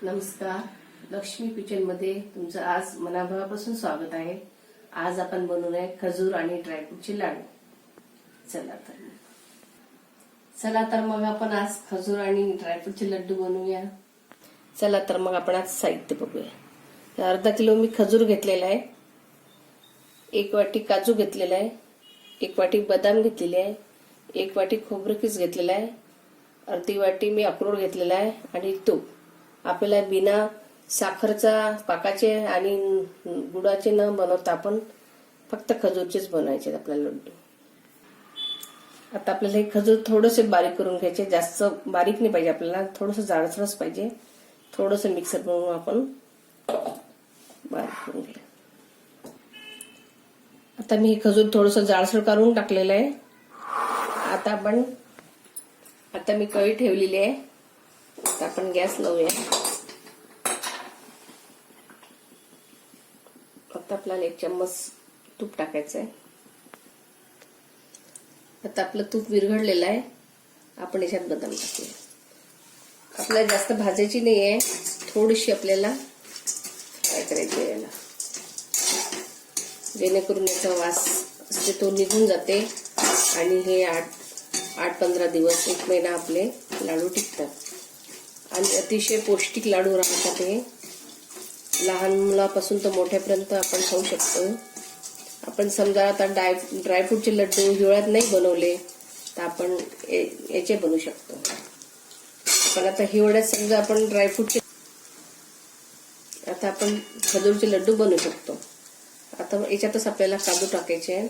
नमस्कार, लक्ष्मी किचन मध्ये तुमचं आज मनाभावापासून स्वागत आहे। आज आपण बनवूया खजूर आणि ड्रायफ्रूटचे लाडू। चला तर मग आपण आज खजूर आणि ड्रायफ्रूटचे लड्डू बनवूया। चला तर मग आपण आज साहित्य बघूया। अर्धा किलो मी खजूर घेतलेला आहे, 1 वाटी काजू घेतलेला आहे, 1 वाटी बदाम घेतलेले आहे, 1 वाटी खोबरं किस घेतलेला आहे, अर्धी वाटी मी अक्रोड घेतलेला आहे आणि तूप। आपल्याला बिना साखरचा पाकाचे आणि गुळाचे न बनवता आपण फक्त खजूरचेच बनवायचे आपल्याला लड्डू। आता आपल्याला हे खजूर थोडेसे बारीक करून घ्यायचे, जास्त बारीक नाही पाहिजे, आपल्याला थोडंसं जाडसरच पाहिजे। थोडंसं मिक्सर बनवून आपण बारीक करून घ्या। आता मी हे खजूर थोडंसं जाडसर करून टाकलेलं आहे। आता मी कढई ठेवलेली आहे। आता आपण गॅस लावूया। आता आपल्याला 1 चम्मच तूप टाकायचं आहे। आता आपलं तूप विरघळलेलं आहे, आपण याच्यात बदाम टाकूया। आपल्याला जास्त भाजायची नाहीये, थोडीशी आपल्याला फ्राय करायची आहे याला, जेणेकरून याचा वास असते तो निघून जाते आणि हे 8-15 दिवस 1 महिना आपले लाडू टिकतात आणि अतिशय पौष्टिक लाडू राहतात। हे लहान मुलापासून तर मोठ्यापर्यंत आपण खाऊ शकतो। आपण समजा आता ड्रायफ्रूटचे लड्डू हिवाळ्यात नाही बनवले तर आपण याचे बनवू शकतो। पण आता हिवाळ्यात समजा आपण ड्रायफ्रूटचे आता आपण खजूरचे लड्डू बनवू शकतो। आता याच्यातच आपल्याला काजू टाकायचे आहे,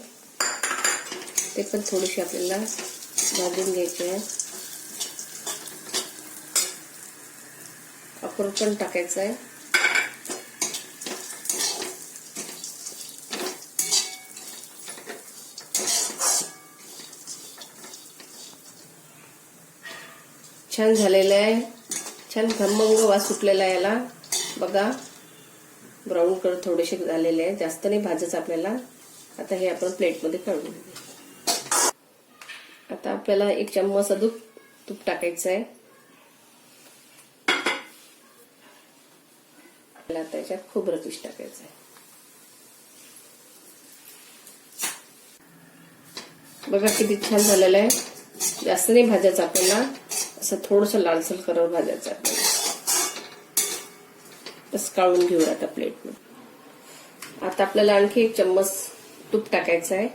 ते पण थोडेसे आपल्याला भाजून घ्यायचे आहे। अक्रोड पण टाकायचं आहे। छान झालेलं आहे, छान खमंग वास सुटलेला आहे याला बघा। ब्राऊन कलर थोडेसे झालेले आहे, जास्त नाही भाजायचं आपल्याला। आता हे आपण प्लेटमध्ये काढून घेऊ। आता आपल्याला 1 चम्मच अजून तूप टाकायचं आहे। आता याच्यात खोबरं किस टाकायचं आहे। बघा किती छान झालेलं आहे। जास्त नाही भाजायचं आपल्याला, असं थोडंसं लालसर कलर भाजायचं आपल्याला। बस काढून घेऊया आता प्लेटमध्ये। आता आपल्याला आणखी 1 चम्मच तूप टाकायचं आहे।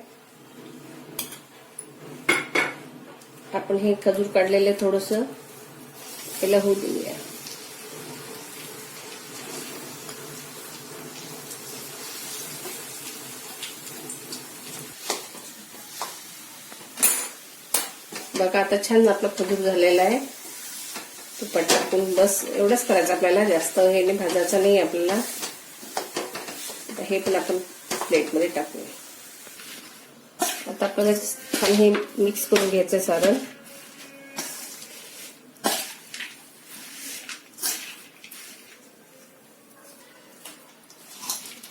आपण हे खजूर काढलेले थोडंसं त्याला होऊ देऊया। बघा आता छान आपला खजूर झालेला आहे। तुपात टाकून बस एवढंच करायचं आपल्याला, जास्त हे नाही भाजायचं नाही आपल्याला। आता हे पण आपण प्लेटमध्ये टाकूया। आता आपल्याला छान हे मिक्स करून घ्यायचं सारण।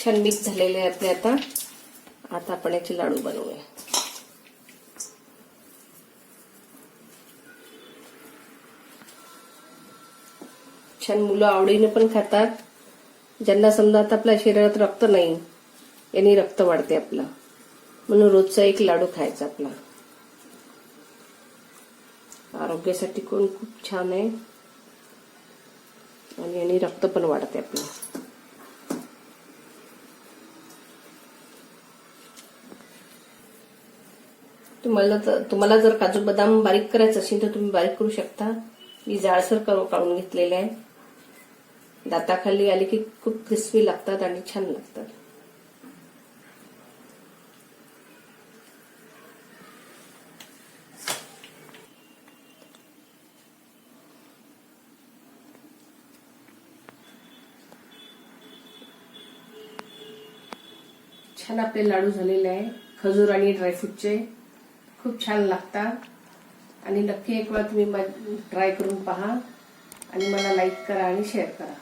छान मिक्स झालेले आहे आपले। आता आपण याचे लाडू बनवूया। छान मुलं आवडीने पण खातात। ज्यांना समजा आता आपल्या शरीरात रक्त नाही, यांनी रक्त वाढते आपलं, म्हणून रोजचा 1 लाडू खायचा आपला। आरोग्यासाठी खूप छान आहे आणि यांनी रक्त पण वाढते आपलं। तुम्हाला जर काजू बदाम बारीक करायचं असेल तर तुम्ही बारीक करू शकता। मी जाडसर काढून घेतलेले आहे। दाताखाली आले की खूप क्रिस्पी लागतात आणि छान लागतात। छान आपले लाडू झालेले आहे, खजूर आणि ड्रायफ्रूटचे खूप छान लागतात। आणि नक्की 1 वेळा तुम्ही ट्राय करून पहा आणि मला लाईक करा आणि शेअर करा।